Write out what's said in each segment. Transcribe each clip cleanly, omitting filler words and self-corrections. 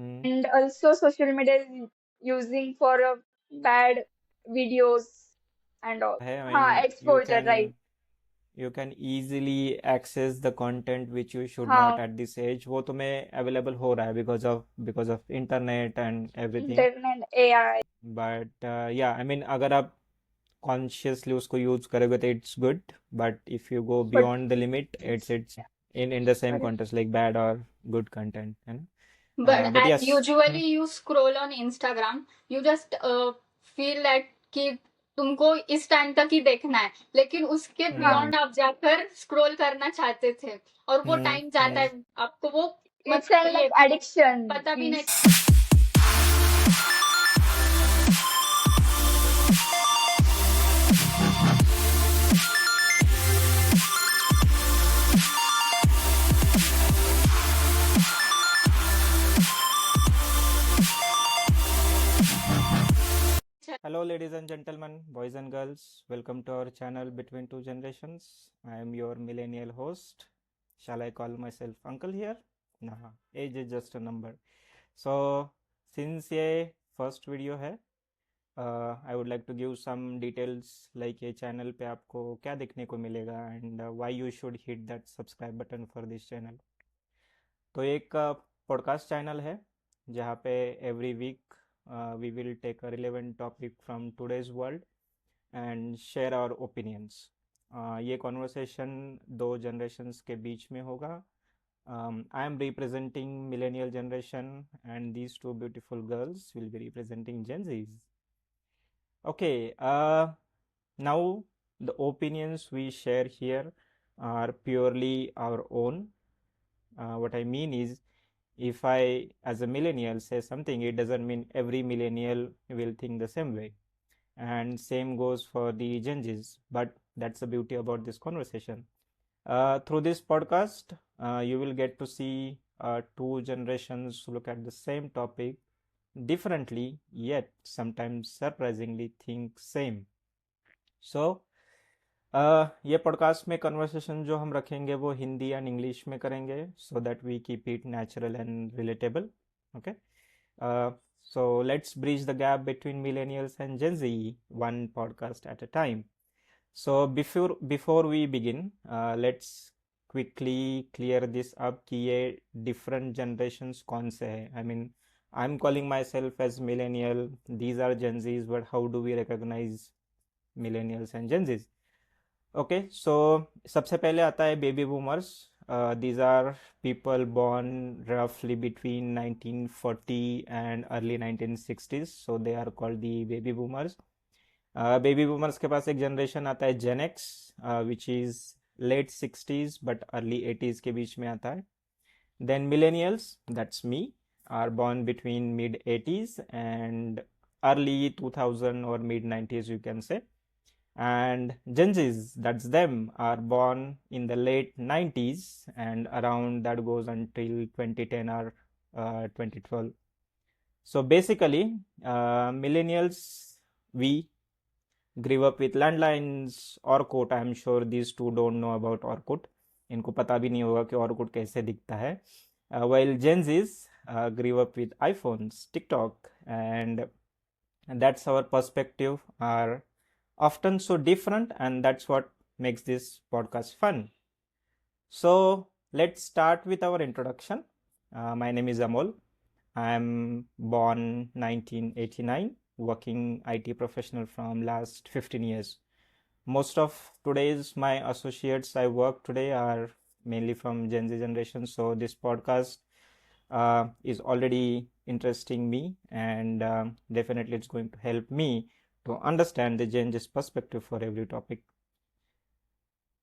Hmm. and also social media is using for bad videos and all. है, I हाँ, mean, exposure, right? you can easily access the content which you should not हाँ, at this age. वो तुम्हें available हो रहा है because of internet and everything. internet, AI. But yeah, I mean, अगर आप consciously उसको use करोगे तो it's good. But if you go But beyond the limit, it's in the same sorry. context like bad or good content, है ना? But But as yes. usually you scroll on Instagram, you just feel that कि तुमको इस time तक ही देखना है, लेकिन उसके हाँ, हम्म बियॉन्ड आप जाकर स्क्रॉल करना चाहते थे और वो हम्म टाइम जाता हम्म है, आपको वो it's मतलब an like ये addiction पता भी नहीं. means. Hello, ladies and gentlemen, boys and girls. Welcome to our channel Between Two Generations. I am your millennial host. Shall I call myself uncle here? Nah, age is just a number. So, since ये first video है, I would like to give some details like ये channel पे आपको क्या देखने को मिलेगा and why you should hit that subscribe button for this channel. तो एक पॉडकास्ट चैनल है जहाँ पे every week we will take a relevant topic from today's world and share our opinions. ये कॉन्वर्सेशन दो जनरेशन्स के बीच में होगा. I am representing millennial generation and these two beautiful girls will be representing gen zs. Okay, now the opinions we share here are purely our own. What I mean is, if I, as a millennial, say something, it doesn't mean every millennial will think the same way. And same goes for the Gen Zs. But that's the beauty about this conversation. Through this podcast, you will get to see two generations look at the same topic differently, yet sometimes surprisingly think same. So, ये podcast में conversation जो हम रखेंगे वो Hindi and English में करेंगे so that we keep it natural and relatable. Okay, so let's bridge the gap between millennials and Gen Z, one podcast at a time. So before we begin, let's quickly clear this up कि ये different generations कौन से हैं. I mean, I'm calling myself as millennial, these are Gen Zs, but how do we recognize millennials and Gen Zs? Okay, so सबसे पहले आता है baby boomers. These are people born रफली between 1940 and early 1960s, so they are called the baby boomers. Baby boomers के पास एक generation आता है Gen X, which is late 60s but early 80s के बीच में आता है. Then millennials, that's me, are born between mid 80s and early 2000 और mid 90s, you can say. And Gen Zs, that's them, are born in the late 90s and around that goes until 2010 or 2012. So basically, millennials, we grew up with landlines, Orkut. I'm sure these two don't know about Orkut. इनको पता भी नहीं होगा कि Orkut कैसे दिखता है. While Gen Zs grew up with iPhones, TikTok, and that's our perspective are often so different, and that's what makes this podcast fun. So let's start with our introduction. My name is Amol. I'm born 1989, working IT professional from last 15 years. Most of today's my associates I work today are mainly from Gen Z generation, so this podcast is already interesting me, and definitely it's going to help me to understand the Gen Z's perspective for every topic.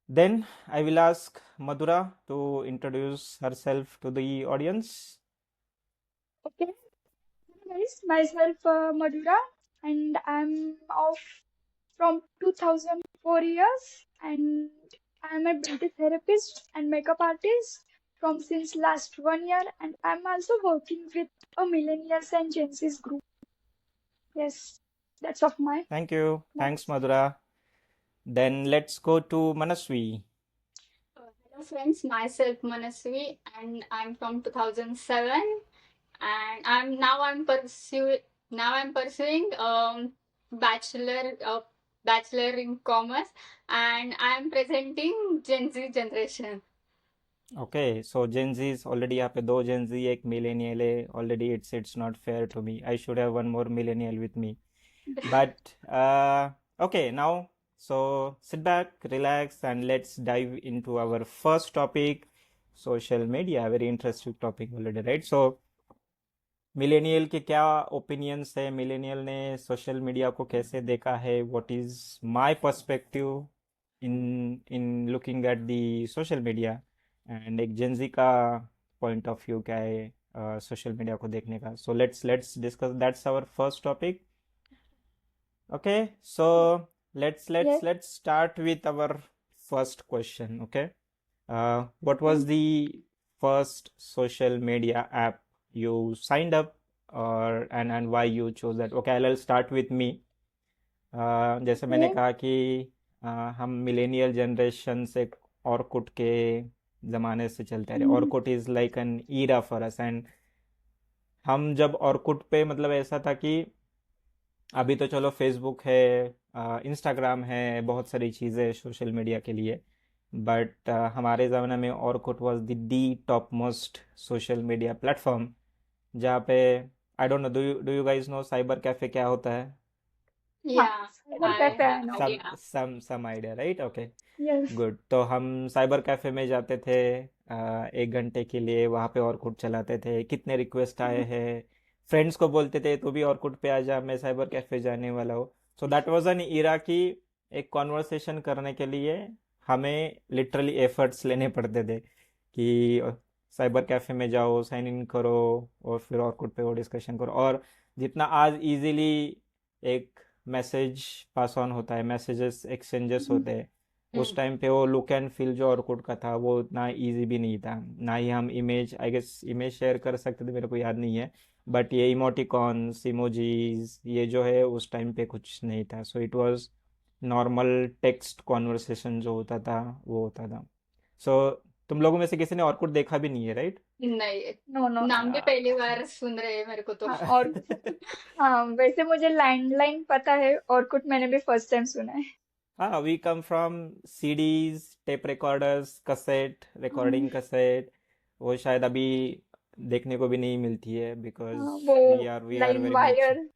Then I will ask Madhura to introduce herself to the audience. Okay, guys, myself Madhura, and I'm of from 2004 years, and I'm a beauty therapist and makeup artist from since last 1 year, and I'm also working with a millennials and Gen Z's group. Yes, that's of my Thank you. Thanks, nice. Madhura. Then let's go to Manaswi. Hello friends, myself Manasvi and I'm from 2007 and I'm pursuing bachelor uh, bachelor in commerce, and I'm presenting Gen Z generation. Okay, so Gen Z is already यहाँ पे दो Gen Z एक millennial है already. It's not fair to me. I should have one more millennial with me. But okay, now so sit back, relax, and let's dive into our first topic, social media. Very interesting topic already, right? So millennial के क्या opinions है, millennial ने social media को कैसे देखा है, what is my perspective in in looking at the social media, and एक gen z का पॉइंट ऑफ व्यू क्या है सोशल मीडिया को देखने का. So let's discuss, that's our first topic. Okay, so let's let's Yes. Let's start with our first question. Okay, what was the first social media app you signed up, or and why you chose that? Okay, I'll start with me. जैसे मैंने Okay. कहा कि हम millennial generation से Orkut के ज़माने से चलते आ रहे. Mhm. Orkut is like an era for us. And हम जब ऑर्कुट पे, मतलब ऐसा था कि अभी तो चलो फेसबुक है, इंस्टाग्राम है, बहुत सारी चीज़ें सोशल मीडिया के लिए. बट हमारे ज़माने में Orkut was the top most social media platform, जहाँ पे I don't know, do you guys know cyber cafe क्या होता है? Yeah, Cyber I cafe, I have know. idea. some idea, right? Okay, Yes. Good. तो हम cyber cafe में जाते थे, 1 घंटे के लिए वहाँ पे ऑर्कुट चलाते थे. कितने रिक्वेस्ट आए हैं, फ्रेंड्स को बोलते थे तू भी ऑर्कुट पे आ जा, मैं साइबर कैफे जाने वाला हूँ. सो दैट वाज एन इरा की एक कॉन्वर्सेशन करने के लिए हमें लिटरली एफर्ट्स लेने पड़ते थे कि साइबर कैफे में जाओ, साइन इन करो, और फिर ऑर्कुट पे वो डिस्कशन करो. और जितना आज इजीली एक मैसेज पास ऑन होता है, मैसेजेस एक्सचेंजेस Mhm. होते हैं, उस टाइम पे वो लुक एंड फील जो ऑर्कुट का था वो उतना इजी भी नहीं था. ना ही हम image, I guess image share कर सकते थे, मेरे को याद नहीं है. बट ये इमोटिकॉन्स, इमोजीज, ये जो है उस टाइम पे कुछ नहीं था. So it was normal text conversation जो होता था वो होता था. सो तुम लोगों में से किसी ने ऑर्कुट देखा भी नहीं है, राइट? नहीं, No, no, no. नाम भी पहली बार सुन रहे हैं मेरे को तो. हाँ, और हाँ, वैसे मुझे लैंडलाइन पता है, ऑर्कुट मैंने भी फर्स्ट टाइम सुना है. हाँ, we come from CDs, tape recorders, cassette, recording cassette. वो शायद अभी देखने को भी नहीं मिलती है, बिकॉज वो we are line very much. Wire.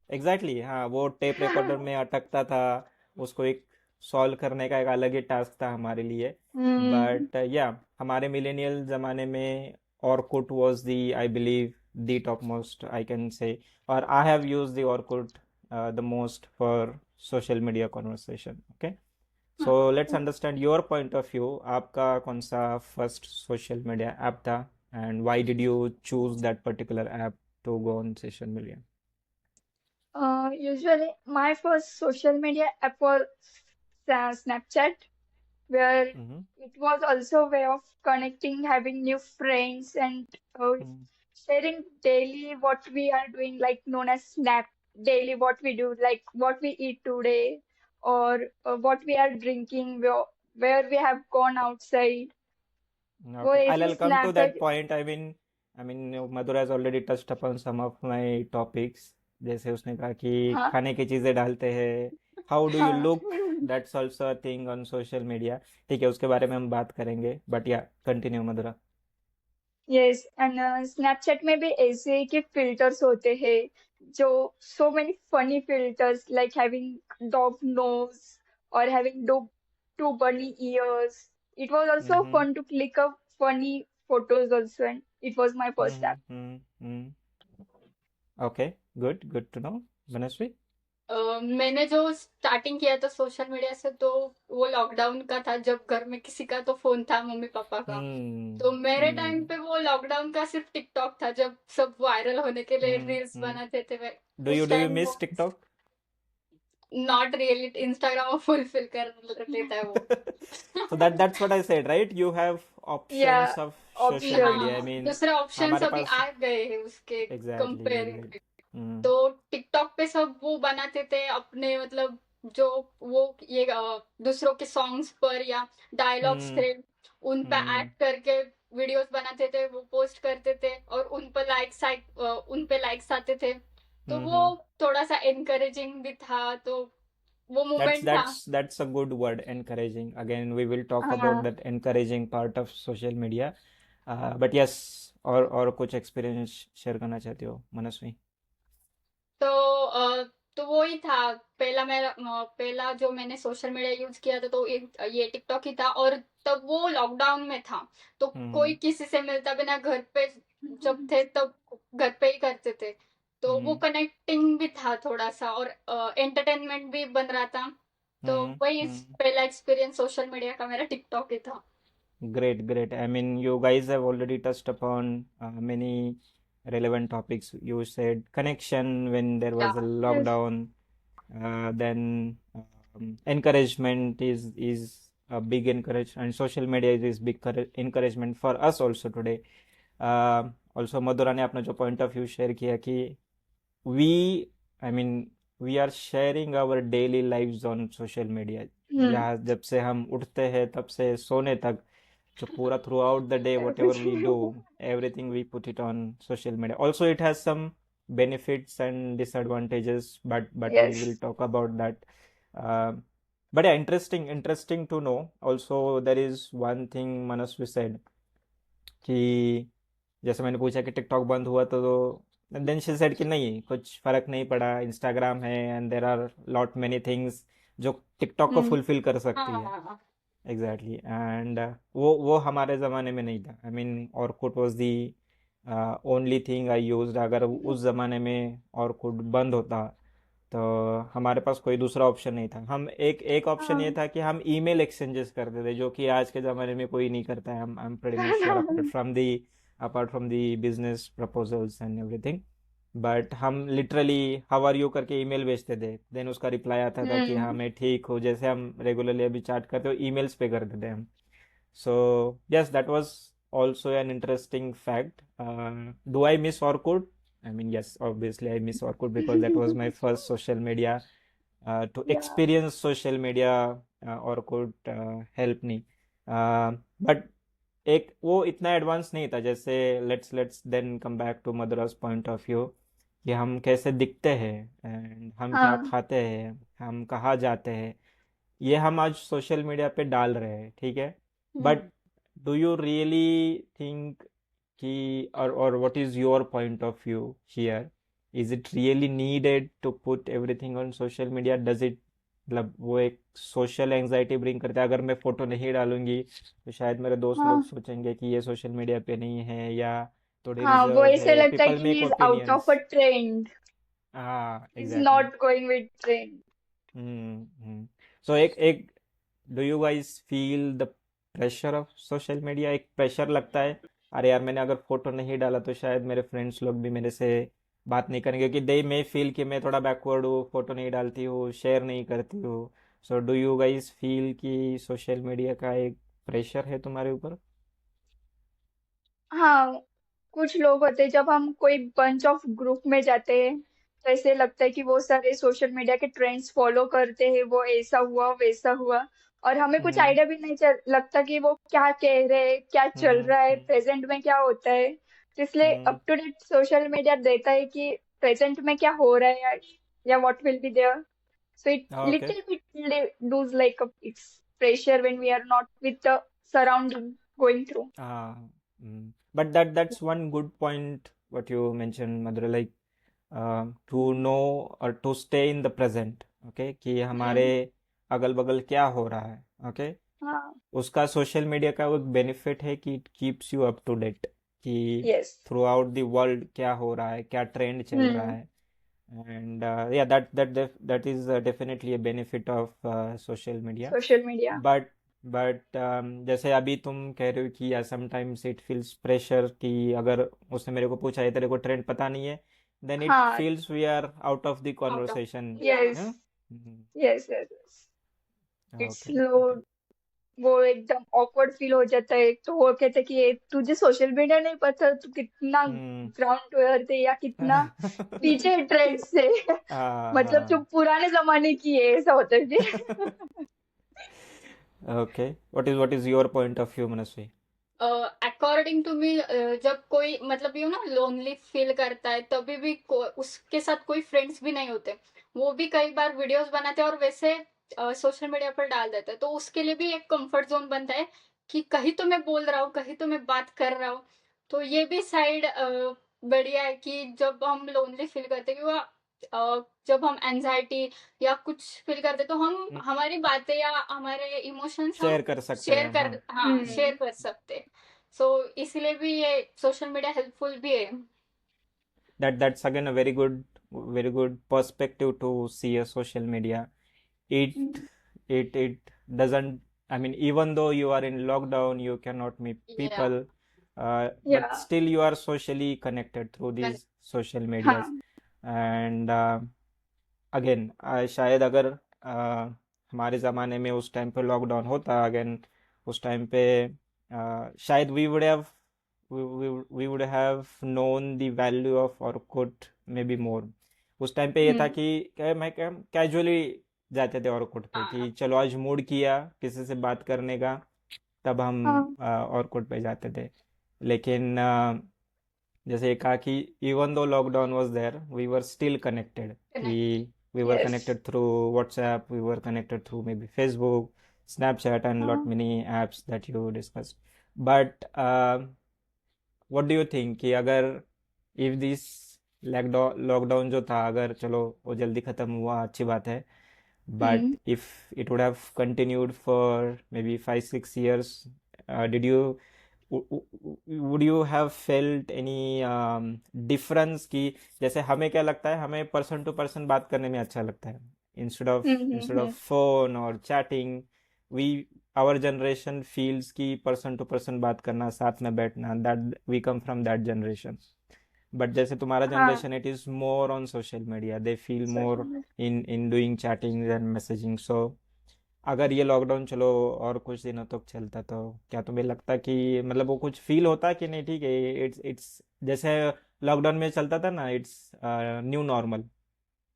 Exactly, हाँ, वो टेप रिकॉर्डर में अटकता था. उसको एक सॉल्व करने का एक अलग ही टास्क था हमारे लिए. बट या हमारे मिलेनियल ज़माने में Orkut was the, I believe, the top most, I can say. और I have use the Orkut the most for social media conversation. Okay, so let's understand your point of view. आपका कौन सा first social media app था, and why did you choose that particular app to go on social media? Usually, my first social media app was Snapchat, where Mm-hmm. it was also a way of connecting, having new friends, and sharing daily what we are doing, like known as Snap daily, what we do, like what we eat today, or what we are drinking, where we have gone outside. वो Okay, ऐसे I'll come to that Snapchat. point. I mean, Madhura has already touched upon some of my topics. जैसे उसने कहा कि हाँ खाने की चीजें डालते हैं. How do you हाँ. look? That's also a thing on social media. ठीक है, उसके बारे में हम बात करेंगे. But yeah, continue, Madhura. Yes and Snapchat में भी ऐसे के फिल्टर्स होते हैं जो so many funny filters like having dog nose और having two bunny ears. It was also Mm-hmm. Fun to click a funny photos also, and it was my first app. Mm-hmm. Okay, good to know. Manasvi? मैंने जो starting किया था social media से, तो वो lockdown का था, जब घर में किसी का तो फोन था, मम्मी पापा का. तो मेरे टाइम पे वो लॉकडाउन का सिर्फ टिकटॉक था, जब सब वायरल होने के लिए रील्स बनाते थे. Do you उस टाइम miss वो TikTok? Not really, Instagram fulfil कर लेता है वो. So that's what I said, right? You have options Yeah, of social options. media. I mean, दूसरे ऑप्शंस हमारे अभी पास आ गए हैं उसके exactly. कंपेयरिंग. हम्म. तो टिकटॉक पे सब वो बनाते थे अपने, मतलब जो वो ये दूसरों के सॉन्ग्स पर या डायलॉग्स थे, उन पे हम्म. ऐड करके वीडियोस बनाते थे, वो पोस्ट करते थे और उन पे लाइक्स आते थे, तो वो हम्म थोड़ा सा एनकरेजिंग भी था, तो वो that's मोमेंट था। that's that's a good word, encouraging. Again, we will talk about हाँ that encouraging part of social media. But yes, और कुछ एक्सपीरियंस शेयर करना चाहती हो मनस्वी? तो तो वो ही था। पहला जो मैंने सोशल मीडिया यूज किया था तो ये टिकटॉक ही था, और तब वो लॉकडाउन में था, तो कोई हम्म किसी से मिलता भी ना, घर पे जब थे तब घर पे ही करते थे, तो वो हम्म कनेक्टिंग भी था थोड़ा सा, और एंटरटेनमेंट भी बन रहा था। तो वही हम्म पहला एक्सपीरियंस सोशल मीडिया का मेरा टिकटॉक ही था। Great, great. I mean, you guys have already touched upon many relevant topics. You said connection when there was a Yeah. yes lockdown, then encouragement is a big encouragement, and social media is big encouragement for us also today. Also, मधुरा ने अपना जो point of view share किया कि we, I mean, we are sharing our daily lives on social media. हम्म जहाँ जब से हम उठते हैं तब से सोने तक, so पूरा throughout the day, whatever we do, everything everything we put it on social media. Also, it has some benefits and disadvantages, but we will yes talk about that. Uh, but yeah, interesting to know. Also, there is one thing Manasvi said कि जैसे मैंने पूछा कि TikTok बंद हुआ तो then she said कि नहीं, कुछ फर्क नहीं पड़ा, इंस्टाग्राम है and there are lot many things जो टिकटॉक को हम्म फुलफिल कर सकती है. हाँ। एग्जैक्टली. एंड वो हमारे ज़माने में नहीं था. I mean Orkut was the only thing I used. अगर उस ज़माने में ऑरकुट बंद होता तो हमारे पास कोई दूसरा ऑप्शन नहीं था. हम एक एक ऑप्शन ये हाँ था कि हम ईमेल एक्सचेंजेस करते थे, जो कि आज के ज़माने में कोई नहीं करता है. I'm pretty much sure, apart from the business proposals and everything. But हम लिटरली हाउ आर यू करके ईमेल भेजते थे, देन उसका रिप्लाई आता था कि हाँ हम्म मैं ठीक हूँ, जैसे हम रेगुलरली अभी चैट करते हो ईमेल्स पे करते थे हम. So yes, that was also an interesting fact. Do I miss Orkut? I mean, yes, obviously I miss Orkut because that was my first social media. To yeah experience social media, Orkut helped me. But एक वो इतना advance नहीं था. जैसे let's then come back to Madhura's point of view कि हम कैसे दिखते हैं एंड हम क्या हाँ खाते हैं, हम कहाँ जाते हैं, ये हम आज सोशल मीडिया पे डाल रहे हैं, ठीक है. But hmm do you really think कि और what is your point of view here, is it really needed to put everything on social media? Does it, मतलब वो एक सोशल एंजाइटी ब्रिंग करता है? अगर मैं फोटो नहीं डालूंगी तो शायद मेरे दोस्त लोग हाँ सोचेंगे कि ये सोशल मीडिया पे नहीं है, या थोड़े हाँ वो रिजर्व ऐसे है. लगता है पीपल कि he make is out of opinions. a trend, हाँ, he's exactly. not going with trend. हम्म. सो एक do you guys feel the pressure of social media? एक प्रेशर लगता है, अरे यार मैंने अगर फोटो नहीं डाला तो शायद मेरे फ्रेंड्स लोग भी मेरे से बात नहीं करेंगे, क्योंकि दे मे फील कि मैं थोड़ा बैकवर्ड हूँ, फोटो नहीं डालती हूँ, शेयर नहीं करती हूँ. So do you guys feel कि सोशल मीडिया का एक प्रेशर है तुम्हारे ऊपर? हाँ कुछ लोग होते हैं, जब हम कोई बंच ऑफ ग्रुप में जाते हैं तो ऐसे लगता है कि वो सारे सोशल मीडिया के ट्रेंड्स फॉलो करते हैं, वो ऐसा हुआ वैसा हुआ, और हमें कुछ हम्म आइडिया भी नहीं लगता कि वो क्या कह रहे हैं, क्या चल हम्म रहा है, हम्म प्रेजेंट में क्या होता है. तो इसलिए hmm. Up to date social media देता है कि प्रेजेंट में क्या हो रहा है या what will be there. So it okay. Little bit does like it's pressure when we are not with the surrounding going through. हाँ. But that's one good point what you mentioned, Madhura, like to know और to stay in the present. Okay, कि हमारे हम्म अगल बगल क्या हो रहा है. ओके. हाँ उसका सोशल मीडिया का वो एक बेनिफिट है कि it keeps you up to date, कि yes throughout the world क्या हो रहा है, क्या ट्रेंड चल रहा हम्म है. एंड या that is definitely a benefit of social media. Social media. But जैसे अभी तुम कह रहे हो कि या समटाइम्स इट फील्स प्रेशर, कि अगर उसने मेरे को पूछा है तेरे को ट्रेंड पता नहीं है, देन इट हाँ feels we are out of the out of. Conversation. Yeah. Yes yes yes it's okay लो. ओके. वो एकदम ऑकवर्ड फील हो जाता है, तो वो कहते हैं कि ये तुझे सोशल मीडिया नहीं पता, तू कितना हम्म. ग्राउंड टू अर्थ है या कितना पीछे ट्रेंड से. हाँ मतलब जो हाँ. पुराने जमाने की है, ऐसा होता है फिर. Okay, what is your point of view, Manasvi? According to me जब कोई मतलब ना लोनली फील करता है तभी भी उसके साथ कोई फ्रेंड्स भी नहीं होते, वो भी कई बार वीडियोस बनाते हैं और वैसे सोशल मीडिया पर डाल देते हैं, तो उसके लिए भी एक कंफर्ट जोन बनता है कि कहीं तो मैं बोल रहा हूँ, कहीं तो मैं बात कर रहा हूँ। तो ये भी साइड बढ़िया है कि जब हम लोनली फील करते हैं कि जब हम एंजाइटी या कुछ फील करते तो हम हमारी बातें या हमारे इमोशंस हम शेयर कर सकते शेयर हैं, कर हाँ। हाँ शेयर कर सकते हैं। सो इसलिए भी ये सोशल मीडिया हेल्पफुल भी है। That's again a very good perspective to see a social media. It it doesn't, I mean, even though you are in lockdown, you cannot meet या people, but Yeah. still you are socially connected through these social medias. हाँ. And again शायद अगर हमारे ज़माने में उस time पे lockdown होता अगेन, उस टाइम पे शायद we would have known the value of Orkut maybe more. उस टाइम पे ये था कि मैं कैजुअली जाते थे ऑर्कुट पे कि चलो आज मूड किया किसी से बात करने का, तब हम हाँ. ऑर्कुट पे जाते थे। लेकिन जैसे ये कहा कि even though lockdown was there we were still connected, कि we were Yes. connected through WhatsApp, we were connected through maybe Facebook, Snapchat, and lot हाँ. many apps that you discussed. But what do you think कि अगर if this lockdown जो था, अगर चलो वो जल्दी ख़त्म हुआ अच्छी बात है, but if it would have continued for maybe 5-6 years, did you would you have felt any difference कि जैसे हमें क्या लगता है, हमें पर्सन टू पर्सन बात करने में अच्छा लगता है instead of phone और chatting, we our generation feels कि पर्सन टू पर्सन बात करना, साथ में बैठना, that we come from that generation. But जैसे तुम्हारा हाँ. Generation, it is more on social media, they feel Social more media. in doing chatting and messaging. So अगर ये लॉकडाउन चलो और कुछ दिनों तक चलता तो क्या तुम्हें लगता कि मतलब वो कुछ फील होता कि नहीं, ठीक है इट्स इट्स जैसे लॉकडाउन में चलता था ना, इट्स न्यू नॉर्मल,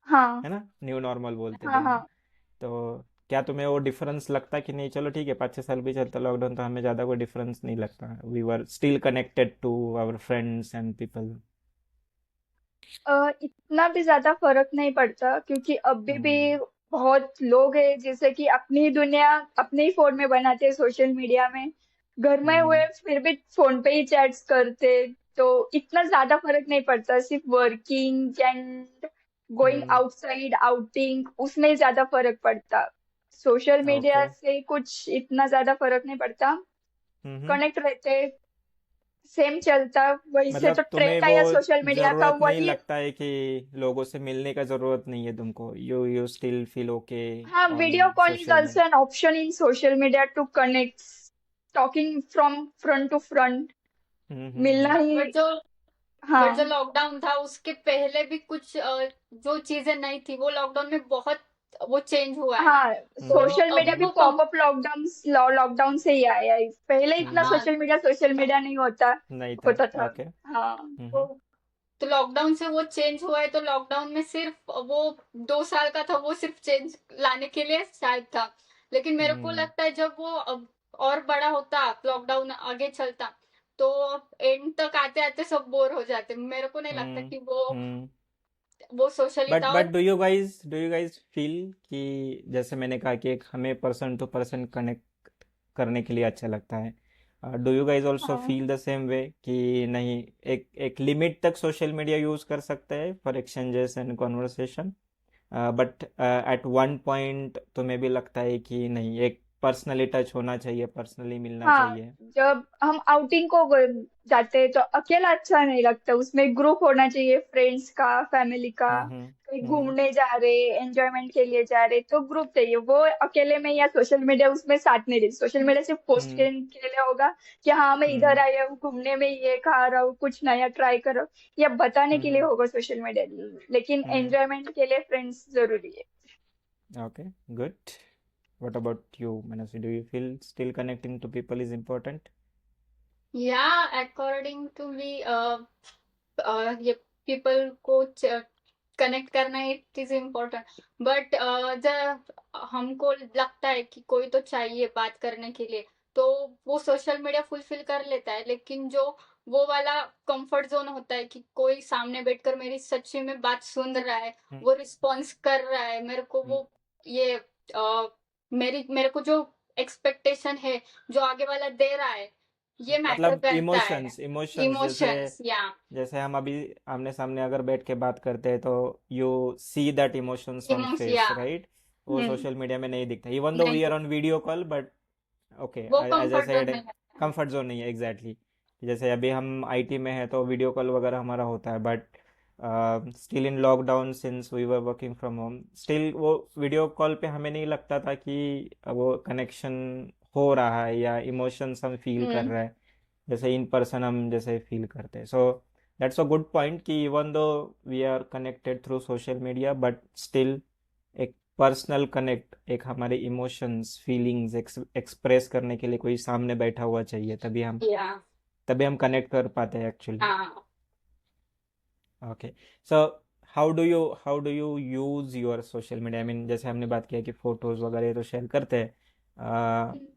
हाँ. है ना, न्यू नॉर्मल बोलते थे हाँ. हम। हाँ. तो क्या तुम्हें वो डिफरेंस लगता कि नहीं, चलो ठीक है 5-6 साल भी चलता लॉकडाउन तो हमें ज़्यादा कोई डिफरेंस नहीं लगता, we were still connected to our friends and people? इतना भी ज्यादा फर्क नहीं पड़ता क्योंकि अभी भी बहुत लोग हैं जैसे कि अपनी दुनिया अपने ही फोन में बनाते हैं सोशल मीडिया में, घर में हुए फिर भी फोन पे ही चैट्स करते, तो इतना ज्यादा फर्क नहीं पड़ता, सिर्फ working and going outside outing उसमें ही ज्यादा फर्क पड़ता। Social media okay. से कुछ इतना ज्यादा फर्क नहीं पड़ता, कनेक्ट रहते, सेम चलता। वैसे मतलब तो तुम्हें ट्रेंड वो आया सोशल मीडिया का जरूरत नहीं वही। लगता है कि लोगों से मिलने का जरूरत नहीं है तुमको, यू स्टिल फील ओके हाँ, on video call is social also media? an option in social media to connect, talking from front to front, मिलना ही। बट जो हाँ लॉकडाउन था उसके पहले भी कुछ जो चीजें नहीं थी वो लॉकडाउन में बहुत वो चेंज हुआ है। हाँ, तो सोशल अभी मीडिया भी वो पॉपअप लॉकडाउन से ही आया है, पहले इतना हाँ सोशल मीडिया नहीं नहीं था, होता था। ओके। हाँ। तो लॉकडाउन से वो चेंज हुआ है, तो लॉकडाउन में सिर्फ वो 2 साल का था, वो सिर्फ चेंज लाने के लिए शायद था। लेकिन मेरे को लगता है जब वो अब और बड़ा होता, लॉकडाउन आगे चलता, तो एंड तक आते आते सब बोर हो जाते। मेरे को नहीं लगता कि वो सोशली बट था। बट और डू यू गाइज फील कि जैसे मैंने कहा कि एक हमें पर्सन टू पर्सन कनेक्ट करने के लिए अच्छा लगता है, डू यू गाइज ऑल्सो हाँ। फील द सेम वे कि नहीं, एक एक लिमिट तक सोशल मीडिया यूज कर सकते हैं for exchanges and conversation, but at one point तुम्हें भी लगता है कि नहीं, एक पर्सनली टच होना चाहिए, पर्सनली मिलना हाँ, चाहिए? जब हम आउटिंग को जाते हैं तो अकेला अच्छा नहीं लगता, उसमें ग्रुप होना चाहिए, फ्रेंड्स का, फैमिली का, कहीं घूमने जा रहे, एंजॉयमेंट के लिए जा रहे तो ग्रुप चाहिए। वो अकेले में या सोशल मीडिया उसमें साथ नहीं देती, सोशल मीडिया सिर्फ पोस्ट के लिए होगा कि हाँ मैं इधर आया हूँ घूमने में, ये खा रहा हूँ, कुछ नया ट्राई करो, या बताने के लिए होगा सोशल मीडिया, लेकिन एंजॉयमेंट के लिए फ्रेंड्स जरूरी है। Okay, good. What about you, Manasi? Do you feel still connecting to people is important? या अकॉर्डिंग टू मी ये पीपल को कनेक्ट करना इट इज इम्पोर्टेंट। बट जब हमको लगता है कि कोई तो चाहिए बात करने के लिए, तो वो सोशल मीडिया फुलफिल कर लेता है, लेकिन जो वो वाला कंफर्ट जोन होता है कि कोई सामने बैठकर मेरी सच्ची में बात सुन रहा है, वो रिस्पॉन्स कर रहा है मेरे को, वो ये मेरे को जो एक्सपेक्टेशन है जो आगे वाला दे रहा है, ये मैटर मतलब करता है। इमोशंस इमोशंस जैसे इमोशंस, या जैसे हम अभी आमने सामने अगर बैठ के बात करते हैं तो you see that emotions on emotion face, या राइट? वो सोशल मीडिया में नहीं दिखता, इवन दो नहीं वी आर तो on video call, but okay, वो as I comfort zone said, में है। कंफर्ट जोन नहीं है एग्जैक्टली। जैसे अभी हम आईटी में है तो वीडियो कॉल वगैरह हमारा होता है, but still in lockdown since we were working from home, still वो वीडियो कॉल पे हमें नहीं लगता था कि वो कनेक्शन हो रहा है या इमोशंस हम फील कर रहे हैं जैसे इन पर्सन हम जैसे फील करते हैं। So that's a good point कि even though we are connected through social media, but still एक पर्सनल कनेक्ट, एक हमारे इमोशंस फीलिंग्स एक्सप्रेस करने के लिए कोई सामने बैठा हुआ चाहिए, या तभी हम कनेक्ट कर पाते हैं एक्चुअली। हाँ। Okay, so how do you use your social media? I mean जैसे हमने बात किया कि फोटोज वगैरह तो शेयर करते हैं।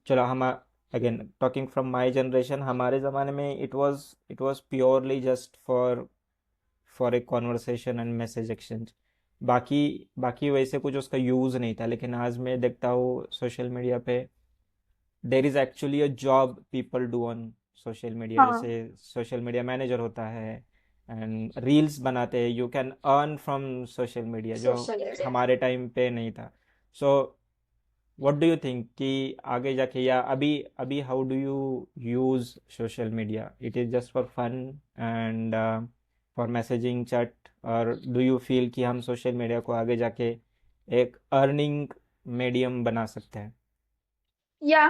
चलो हम again talking from my generation, हमारे ज़माने में it was purely just for a conversation and message exchange. बाकी बाकी वैसे कुछ उसका यूज़ नहीं था, लेकिन आज मैं देखता हूँ सोशल मीडिया पे there is actually a job people do on social media. हाँ जैसे सोशल मीडिया मैनेजर होता है एंड रील्स बनाते हैं, you can earn from social media, जो सोशल मीडिया, हमारे टाइम पे नहीं था। So what do you think कि आगे जाके या अभी अभी how do you use social media? It is just for fun and for messaging chat, और डू यू फील कि हम सोशल मीडिया को आगे जाके एक अर्निंग मीडियम बना सकते हैं? या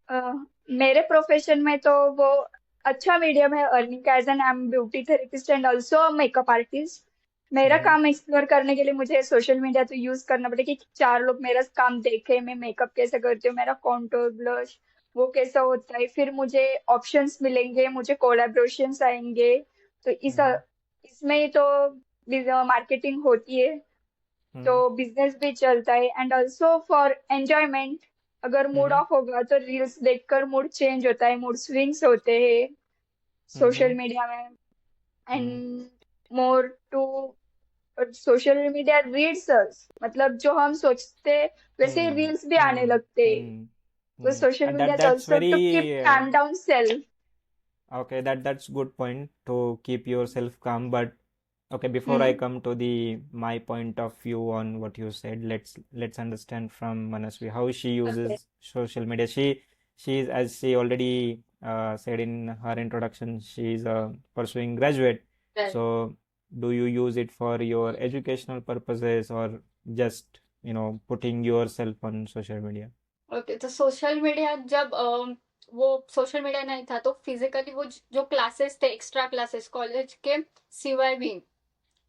अ, मेरे प्रोफेशन में तो वो अच्छा मीडियम है अर्निंग का। As an I am beauty therapist and also makeup artist, मेरा हम्म। काम एक्सप्लोर करने के लिए मुझे सोशल मीडिया तो यूज करना पड़ेगा कि चार लोग मेरा काम देखे, मैं मेकअप कैसे करती हूँ, मेरा कॉन्टूर ब्लश वो कैसा होता है, फिर मुझे ऑप्शंस मिलेंगे, मुझे कोलैबोरेशंस आएंगे। तो हम्म। इसमें तो मार्केटिंग होती है, तो हम्म। बिजनेस भी चलता है एंड ऑल्सो फॉर एंजॉयमेंट। अगर मूड हम्म। ऑफ होगा तो रील्स देखकर मूड चेंज होता है, मूड स्विंग्स होते हैं सोशल हम्म। मीडिया में। Hmm. And more to social media reads us, मतलब जो हम सोचते वैसे ही हम्म। रील्स भी आने हम्म। लगते। हम्म। तो social and media is that's also very to keep calm down self. okay, that's good point to keep yourself calm. But okay, before I Hmm. come to the my point of view on what you said, let's understand from Manasvi how she okay, uses social media. She is, as she already said in her introduction, she is pursuing graduate. right. So do you use it for your educational purposes, or just putting yourself on social media? Okay, तो social media जब वो social media नहीं था तो physically वो जो classes थे, extra classes college के सिवाय भी,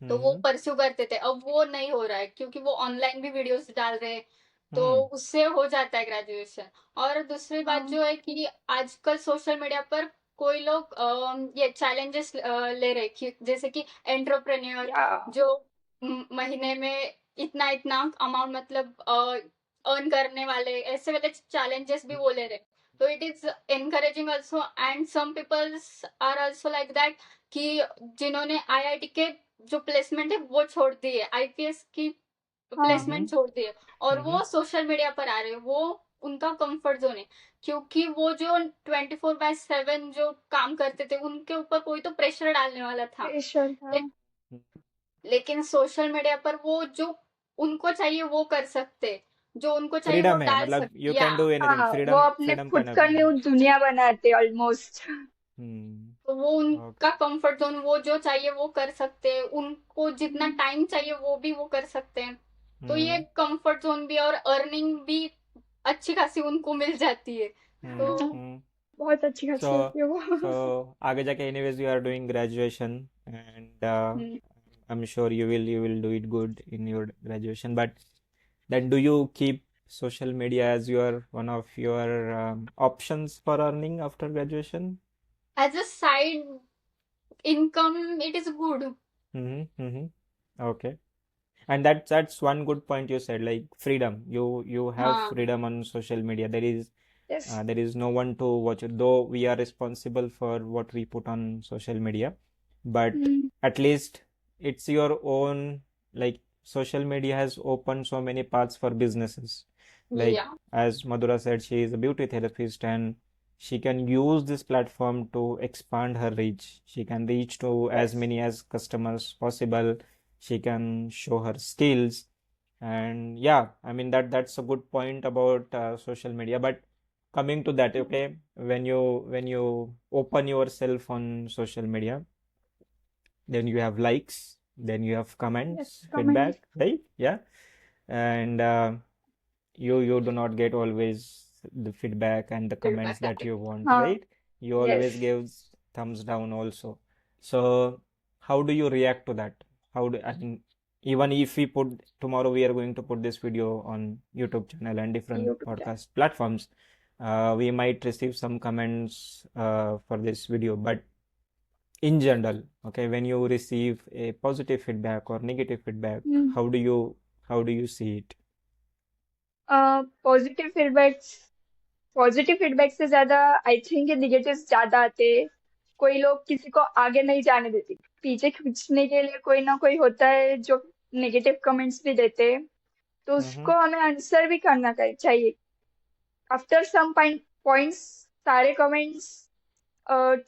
तो वो हम्म। परस्यू करते थे। अब वो नहीं हो रहा है क्योंकि वो ऑनलाइन भी वीडियोस डाल रहे हैं, तो हम्म। उससे हो जाता है ग्रेजुएशन। और दूसरी बात हाँ जो है कि आजकल सोशल मीडिया पर कोई लोग ये चैलेंजेस ले रहे हैं कि जैसे कि एंटरप्रेन्योर या जो महीने में इतना इतना अमाउंट मतलब अर्न करने वाले, ऐसे वाले चैलेंजेस भी वो ले रहे हैं। तो it is encouraging also, and some peoples are also like that कि जिन्होंने आईआईटी के जो प्लेसमेंट है वो छोड़ दी है, आईपीएस की हाँ हम्म। प्लेसमेंट छोड़ दी है, और हम्म। वो सोशल मीडिया पर आ रहे हैं। वो उनका कंफर्ट जोन है, क्योंकि वो जो 24/7 जो काम करते थे उनके ऊपर कोई तो प्रेशर डालने वाला था। प्रेशर था। ले, लेकिन सोशल मीडिया पर वो जो उनको चाहिए वो कर सकते, जो उनको चाहिए वो फ्रीडम है, डाल मतलब सकते, यू या कैन डू एनीथिंग, हाँ वो फ्रीडम अपने फ्रीडम खुद काइंड ऑफ का थिंग। न्यू दुनिया बनाते ऑलमोस्ट। हम्म। तो वो ओके। उनका कंफर्ट जोन, वो जो चाहिए वो कर सकते हैं, उनको जितना टाइम चाहिए वो भी वो कर सकते हैं। तो ये हम्म। कंफर्ट जोन भी और अर्निंग भी अच्छी खासी उनको मिल जाती है। तो हम्म। हम्म। बहुत अच्छी सो खासी होती है वो। सो आगे जाके anyways you are doing graduation, and hmm, I am sure you will do it good in your graduation, but then do you keep social media as your one of your options for earning after graduation? As a side income it is good. Mm-hmm. Mm-hmm. Okay. And that's one good point you said, like freedom. You have हाँ freedom on social media. There is Yes. There is no one to watch it, though we are responsible for what we put on social media. But at least it's your own, like social media has opened so many paths for businesses. Like Yeah. as Madhura said, she is a beauty therapist and she can use this platform to expand her reach. She can reach to as Yes. many as customers possible. She can show her skills. And yeah, I mean that's a good point about social media. But coming to that, okay, when you open yourself on social media, then you have likes, then you have Yes. comments, Comment. feedback, right? Yeah. And you do not get always the feedback and the comments Feedback. that you want, Huh. right? You always Yes. give thumbs down also. So how do you react to that? I mean, even if we put tomorrow, we are going to put this video on YouTube channel and different YouTube channel. podcast platforms. We might receive some comments for this video, but in general, okay, when you receive a positive feedback or negative feedback, Hmm. how do you see it? Positive feedback से ज्यादा I think negative ज्यादा आते हैं। कोई लोग किसी को आगे नहीं जाने देते, पीछे खींचने के लिए कोई ना कोई होता है जो नेगेटिव कमेंट्स भी देते हैं, तो उसको हमें आंसर भी करना चाहिए। आफ्टर सम पॉइंट्स सारे कमेंट्स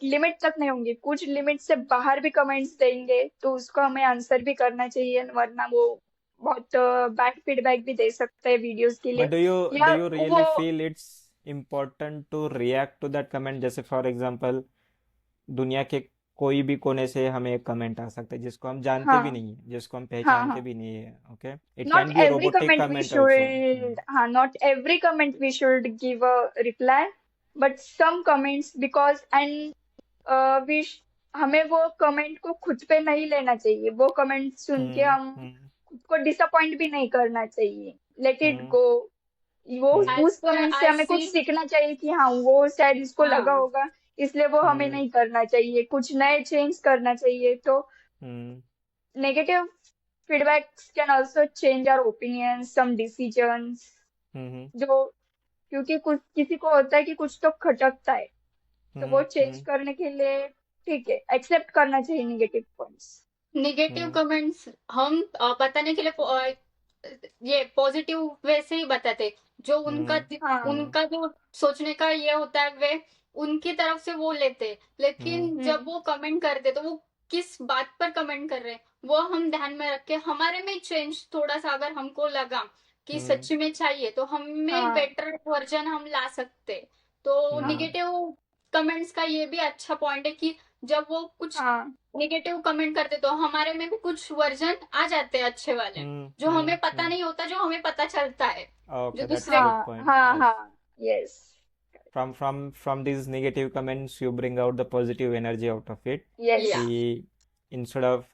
लिमिट तक नहीं होंगे, कुछ लिमिट से बाहर भी कमेंट्स देंगे तो उसको हमें आंसर भी करना चाहिए, वरना वो बहुत बैड फीडबैक भी दे सकते हैं वीडियोस के But लिए do या you वो really feel it's important to react to that comment? जैसे फॉर एग्जांपल दुनिया के कोई भी कोने से हमें एक कमेंट आ सकता है जिसको हम जानते भी हाँ नहीं है, जिसको हम हाँ पहचानते हाँ भी नहीं है, okay? It not can be every robotic comment we comment also. should not every comment we should give a reply, but some comments because and we हमें वो कमेंट को खुद पे नहीं लेना चाहिए, वो कमेंट सुन के हम खुद को डिसअपॉइंट भी नहीं करना चाहिए, लेट इट गो। वो उस As per कमेंट से I हमें कुछ see, सीखना चाहिए कि हाँ वो शायद इसको लगा हाँ, होगा, इसलिए वो हमें नहीं करना चाहिए, कुछ नए चेंज करना चाहिए। तो negative feedbacks can also change our opinions, some decisions, जो क्योंकि कुछ किसी को होता है कि कुछ तो खटकता है, तो वो चेंज करने के लिए ठीक है, एक्सेप्ट करना चाहिए नेगेटिव पॉइंट्स। नेगेटिव कमेंट्स हम बताने के लिए ये पॉजिटिव वे से ही बताते, जो उनका जो सोचने का ये होता है वे उनकी तरफ से वो लेते, लेकिन जब वो कमेंट करते तो वो किस बात पर कमेंट कर रहे हैं वो हम ध्यान में रख के हमारे में चेंज थोड़ा सा अगर हमको लगा कि सच्ची में चाहिए तो हमें बेटर वर्जन हम ला सकते। तो निगेटिव कमेंट्स का ये भी अच्छा पॉइंट है कि जब वो कुछ नेगेटिव कमेंट करते तो हमारे में भी कुछ वर्जन आ जाते हैं अच्छे वाले, जो हमें पता नहीं होता, जो हमें पता चलता है, जो दूसरे yes. From these negative comments, you bring out the positive energy out of it. Yes. Instead of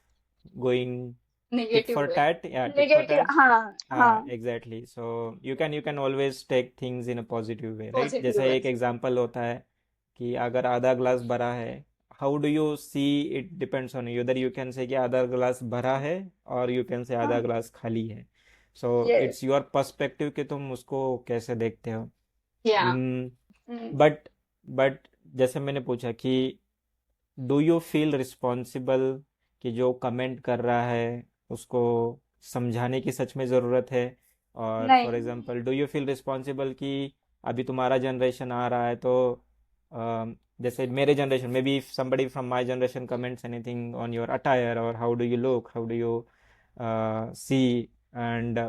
going tit for negative tat, yeah, tit for Negative, tat. Exactly. So you can always take things in a positive way, right? Positive जैसे way. एक example होता है कि अगर आधा glass भरा है, how do you see it depends on you. Either you can say कि आधा ग्लास भरा है or you can say आधा ग्लास खाली है. So Yes. it's your perspective कि तुम उसको कैसे देखते हो. Yeah. बट जैसे मैंने पूछा कि डू यू फील रिस्पॉन्सिबल कि जो कमेंट कर रहा है उसको समझाने की सच में ज़रूरत है, और नहीं। For example do you feel responsible कि अभी तुम्हारा जनरेशन आ रहा है तो जैसे मेरे जनरेशन में भी if somebody from my generation comments anything on your attire or how do you look, how do you see, and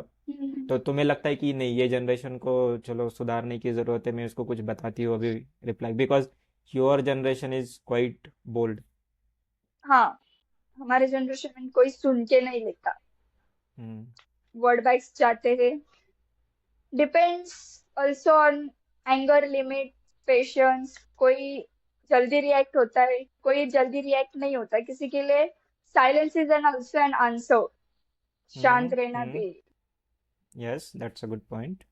तो तुम्हें लगता है कि नहीं ये जनरेशन को चलो सुधारने की ज़रूरत है, मैं उसको कुछ बताती हूँ अभी reply, because your generation is quite bold. हाँ, हमारे जनरेशन में कोई सुन के नहीं लेता, वर्ड बाइट्स जाते हैं। Depends also on anger limit, patience, कोई जल्दी रिएक्ट होता है, कोई जल्दी रिएक्ट नहीं होता, किसी के लिए silence is an also an answer, शांत रहना भी। Yes, that's a good point.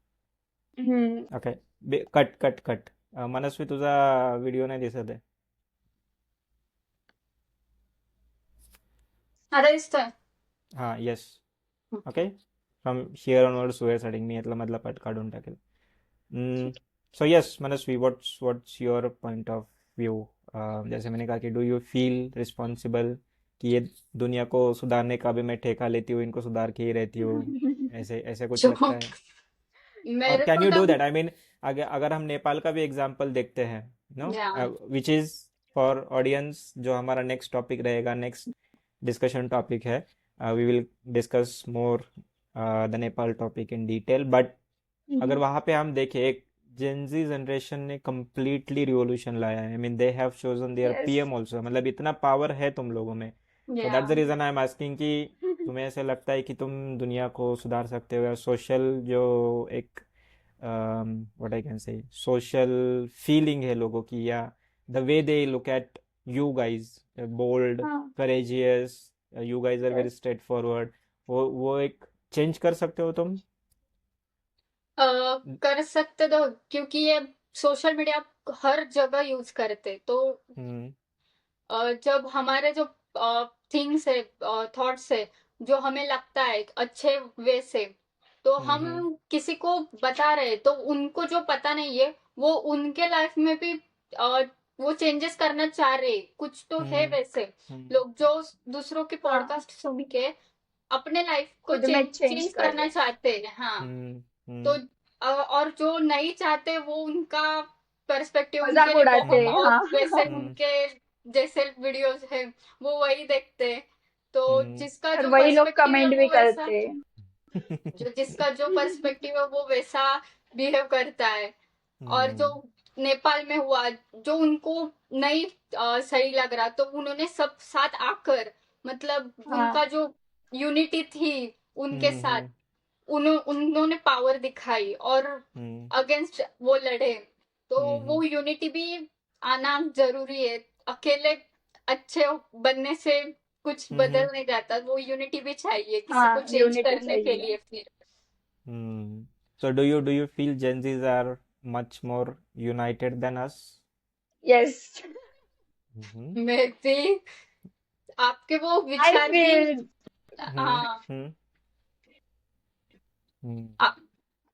Okay. Cut Manasvi तुझा व्हिडिओ नाही दिसत आहे. आता दिसतोय? हा, yes. Okay, from here onwards we are starting. मी यातला मधला पार्ट काढून टाकेल. So yes, Manasvi, what's your point of view? जैसे मैंने कहा कि डू यू फील रिस्पॉन्सिबल कि ये दुनिया को सुधारने का भी मैं ठेका लेती हूँ, इनको सुधार के ही रहती हूँ, ऐसे ऐसे कुछ जो लगता है? और मेरे कैन को यू डू तब दैट? आई मीन, अगर अगर हम नेपाल का भी एग्जांपल देखते हैं, नो, या विच इज फॉर ऑडियंस, जो हमारा नेक्स्ट टॉपिक रहेगा, नेक्स्ट डिस्कशन टॉपिक है, we will discuss more the Nepal topic in detail, but अगर वहां पे हम देखें, एक जेनजी जनरेशन ने completely रिवॉल्यूशन लाया है। I mean they have chosen their Yes. PM also, मतलब इतना पावर है तुम लोगों में। सो या that's the reason I am asking कि तुम्हें ऐसे लगता है कि तुम दुनिया को सुधार सकते हो, या सोशल जो एक what I can say social feeling है लोगों की, या the way they look at you guys, bold, हाँ. Courageous, you guys are very Yes. Straightforward, वो एक चेंज कर सकते हो तुम? कर सकते तो, क्योंकि ये सोशल मीडिया हर जगह यूज करते तो हम्म जब हमारे जो थिंग्स है, थॉट्स है, जो हमें लगता है अच्छे वे से, तो हम हम्म किसी को बता रहे, तो उनको जो पता नहीं है वो उनके लाइफ में भी वो चेंजेस करना चाह रहे, कुछ तो है हम्म वैसे हम्म लोग जो दूसरों की हाँ. पॉडकास्ट सुन के अपने लाइफ को खुद में चेंज चेंज कर करना रहे. चाहते हैं। हाँ, हम्म तो हम्म और जो नहीं चाहते वो उनका पर्सपेक्टिव उनके मजाक लिए उड़ाते बहुत, हम्म और हाँ. वैसे हम्म उनके जैसे वीडियोस है वो वही देखते हैं। तो हम्म जिसका और जो वही लोग पर्सपेक्टिव है कमेंट भी वो वैसा, करते. जो जिसका जो पर्सपेक्टिव है वो वैसा बिहेव करता है। और जो हम्म नेपाल में हुआ, जो उनको नहीं सही लग रहा, तो उन्होंने सब साथ आकर, मतलब हाँ. उनका जो यूनिटी थी उनके साथ, हम्म उन्होंने पावर दिखाई और हम्म अगेंस्ट वो लड़े। तो हम्म वो यूनिटी भी आना जरूरी है। अकेले अच्छे बनने से कुछ हम्म बदल नहीं जाता, वो यूनिटी भी चाहिए किसी को हाँ, चेंज यूनिटी करने के चाहिए. लिए फिर। हम्म So do you feel Gen Zs are much more united than us? Yes. हम्म मैं भी आपके वो I विचार भी, feel हम्म हाँ, हम्म हम्म आ-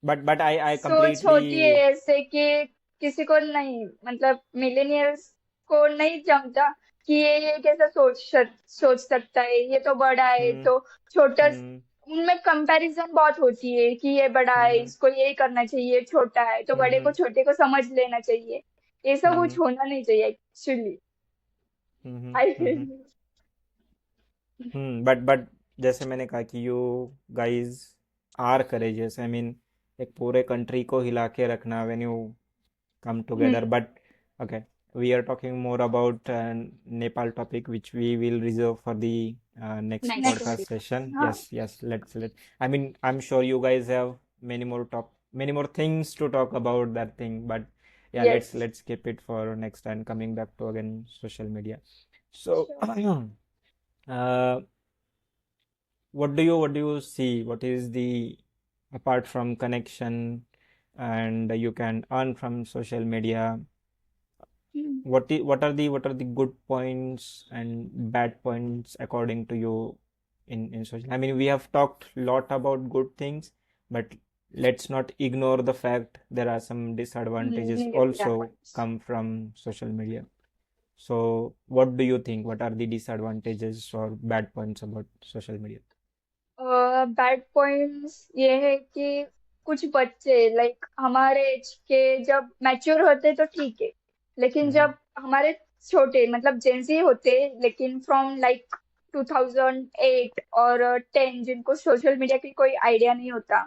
but I सोच होती है completely ऐसे कि किसी को नहीं, मतलब मिलेनियल्स को नहीं जमता कि ये कैसा सोच सकता है, ये तो बड़ा है हम्म तो छोटा. हम्म उनमें कंपैरिजन बहुत होती है कि ये बड़ा है, हम्म इसको यही करना चाहिए, छोटा है तो बड़े को हम्म छोटे को समझ लेना चाहिए. ऐसा कुछ हम्म होना नहीं चाहिए actually. Hmm I hmm feel. But जैसे मैंने कहा कि you guys are courageous, I mean एक पूरे कंट्री को हिला के रखना when you come together, but okay, we are talking more about Nepal topic, which we will reserve for the next next. podcast next. session. हाँ. Yes, let I mean, I'm sure you guys have many more things to talk about that thing, but yeah, yes. let's keep it for next time, coming back to again social media. So sure. uh, what do you see, what is the, apart from connection and you can earn from social media, what are the good points and bad points according to you in social? I mean, we have talked a lot about good things, but let's not ignore the fact there are some disadvantages negative also points. come from social media. So what do you think? What are the disadvantages or bad points about social media? Bad points ये है कि कुछ बच्चे like हमारे as के जब mature होते तो ठीक है, लेकिन Mm-hmm. जब हमारे छोटे मतलब जेंजी होते, लेकिन फ्रॉम लाइक 2008 और 10, जिनको सोशल मीडिया की कोई आइडिया नहीं होता,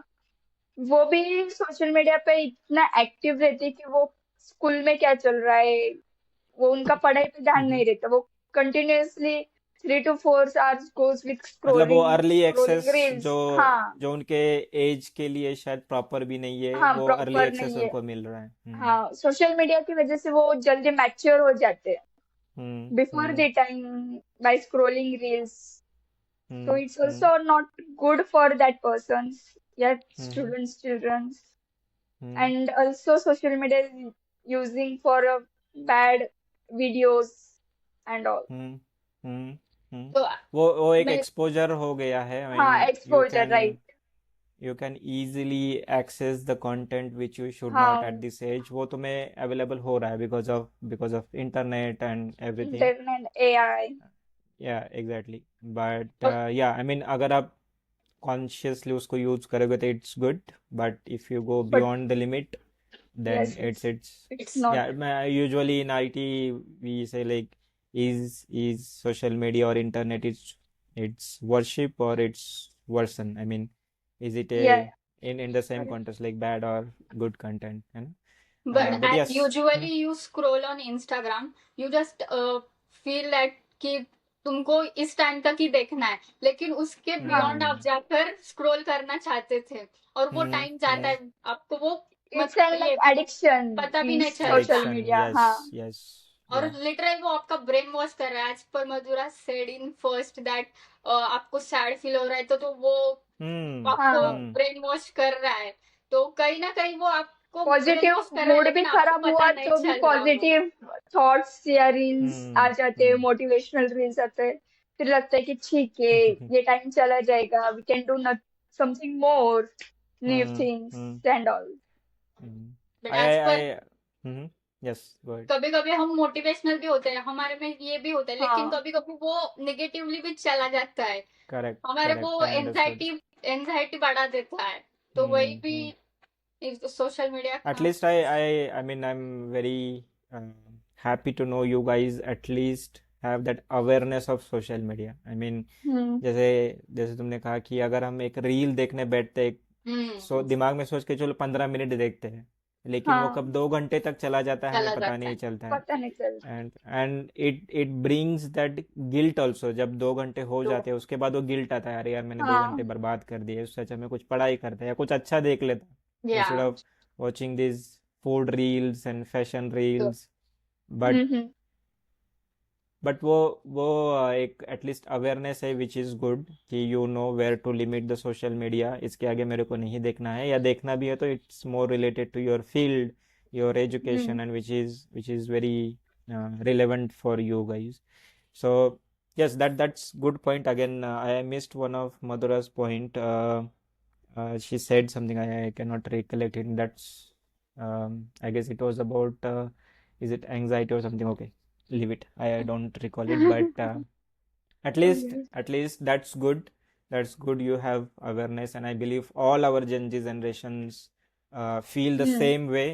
वो भी सोशल मीडिया पे इतना एक्टिव रहते कि वो स्कूल में क्या चल रहा है, वो उनका पढ़ाई पे ध्यान Mm-hmm. नहीं रहता. वो continuously 3 to 4 hours goes with मतलब वो scrolling अर्ली scrolling एक्सेस जो reels. हाँ. जो उनके एज के लिए शायद प्रॉपर भी नहीं है, हाँ, वो अर्ली प्रॉपर एक्सेस नहीं है. उनको मिल रहा है। हाँ, सोशल मीडिया की वजह से वो जल्दी मैच्योर हो जाते हैं hmm before hmm the time by scrolling reels. So hmm it's hmm also not good for that persons, yeah, hmm children's. Hmm And also social media is using for bad videos and all. हम्म हम्म हम्म। तो वो एक मैं exposure हो गया है। आई हाँ, mean you exposure, can right. you can easily access the content which you should not हाँ at this age. वो तुम्हें available हो रहा है because of internet and everything. Internet AI Yeah, exactly. But और yeah, I mean अगर आप consciously उसको use करोगे तो it's good. But if you go but beyond the limit, then yes it's it's it's not yeah. Usually in IT we say like is social media or internet it's worship or it's worsen. I mean, is it yeah in the same correct context like bad or good content? but But as yes. usually you scroll on Instagram, you just feel that कि तुमको इस time तक ही देखना है, लेकिन उसके beyond आप Hmm. जाकर स्क्रॉल करना चाहते थे और वो Hmm. टाइम जाता Hmm. है, आपको वो it's मतलब an like ये addiction पता भी in नहीं social चलता Addiction. media हाँ Yes. Yes. और Yeah. लिटरली वो आपका ब्रेन वॉश कर रहा है. As per Madhura said in first that आपको सैड फील हो रहा है तो वो Hmm. आपको हाँ Hmm. ब्रेन वॉश कर रहा है. तो कहीं ना कहीं वो आपको ब्रेन पॉजिटिव वॉश कर रहा है, मूड भी लेकिन आपको खराब पता हुआ नहीं तो भी चल रहा वो. पॉजिटिव थॉट्स या रील्स आ Hmm. जाते हैं Hmm. मोटिवेशनल रील्स आते हैं फिर लगता है कि ठीक है ये टाइम चला जाएगा we can do something more new Hmm. Things Hmm. And all Hmm. But as per Yes, go ahead. कभी कभी हम मोटिवेशनल भी होते हैं, हमारे में ये भी होता है, लेकिन हाँ कभी कभी वो नेगेटिवली भी चला जाता है. Correct, हमारे correct. वो I understood. एंजाइटी बढ़ा देता है. तो वही Hmm. भी Hmm. सोशल मीडिया At का. least I mean, I'm very happy to know you guys at least have that awareness of social media. I mean, हम्म जैसे जैसे तुमने कहा कि अगर हम एक रील देखने बैठते हैं, दिमाग में सोच के चलो 15 मिनट देखते हैं, लेकिन वो कब हाँ 2 घंटे तक चला जाता है हमें चला पता जाता नहीं है. चलता है. पता नहीं चलता and it brings that guilt also. जब 2 घंटे हो तो जाते हैं उसके बाद वो गिल्ट आता है, अरे यार मैंने 2 घंटे हाँ बर्बाद कर दिए, उससे अच्छा मैं कुछ पढ़ाई करता या कुछ अच्छा देख लेता या instead of watching these food reels and fashion तो reels. but हम्म but वो एक एटलीस्ट अवेयरनेस है विच इज़ गुड कि you know where to limit the social media. इसके आगे मेरे को नहीं देखना है, या देखना भी है तो it's more related to your field, your education, and which is very relevant for you guys. So yes, that's good point. Again, I missed one of Madhura's point. She said something, I cannot recollect it. That's I guess it was about is it anxiety or something? Okay, leave it. I don't recall it, but at least okay at least that's good. That's good. You have awareness, and I believe all our Gen Z generations feel the hmm same way.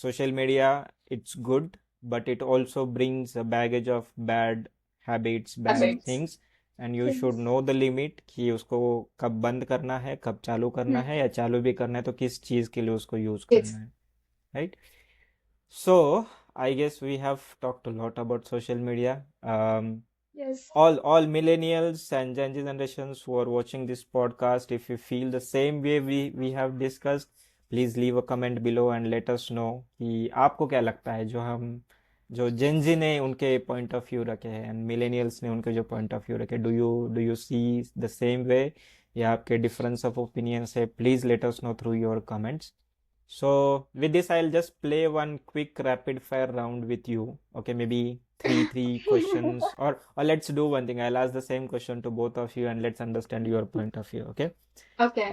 Social media, it's good, but it also brings a baggage of bad habits, bad habits. things, and you should things know the limit कि उसको कब बंद करना है, कब चालू करना हम्म है, या चालू भी करना है तो किस चीज़ के लिए उसको यूज़ It's करना है, right? So I guess we have talked a lot about social media. yes All millennials and Gen Z generations who are watching this podcast, if you feel the same way we have discussed, please leave a comment below and let us know कि आपको क्या लगता है, जो Gen Z ने उनके point of view रखे हैं and millennials ने उनके जो point of view रखे, do you see the same way या आपके difference of opinions है? Please let us know through your comments. So with this, I'll just play one quick rapid fire round with you. Okay, maybe three questions, or let's do one thing. I'll ask the same question to both of you, and let's understand your point of view. Okay. okay.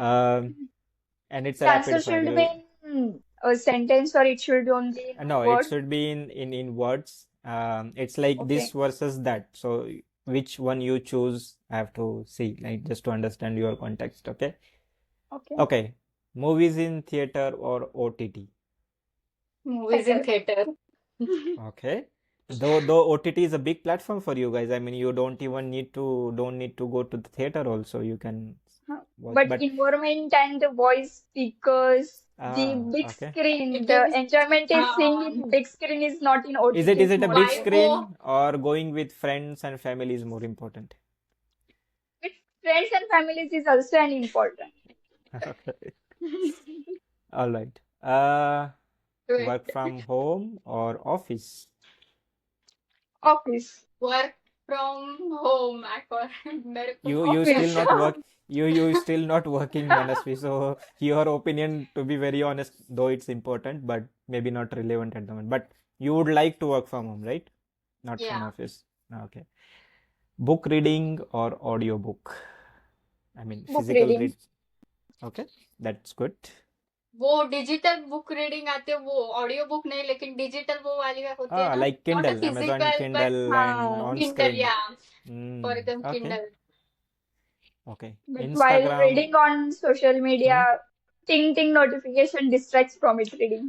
And it's a the answer rapid fire. should be in a sentence or it should only in No, it word should be in words. It's like this okay versus that. So which one you choose, I have to see, like just to understand your context. Okay. okay Okay. Movies in theater or OTT? Movies in theater. Okay. Though OTT is a big platform for you guys. I mean, you don't need to go to the theater also. You can Huh. watch. But But environment and the voice speakers, the big okay. screen, It the gives enjoyment is seeing in big screen is not in Is OTT it a small big why phone. screen, वो or going with friends and family is more important? With friends and families is also an important. Okay. All right. Work wait, from home or office? Office. work from home. मेरे को You still Office. not work. You still not working, Manasvi. So your opinion, to be very honest, though it's important, but maybe not relevant at the moment. But you would like to work from home, right? Not from yeah. office. Okay. Book reading or audio book? I mean, Book physical reading. read. Okay, that's good. वो digital book reading आते हैं, वो audio book नहीं, लेकिन digital वो वाली होती है ना, Like not a Kindle, Amazon physical but Kindle and हाँ, on किंडल, screen. या Hmm. For example Okay, Kindle. okay. but while Instagram. reading on social Hmm. media, ting ting notification distracts from its reading.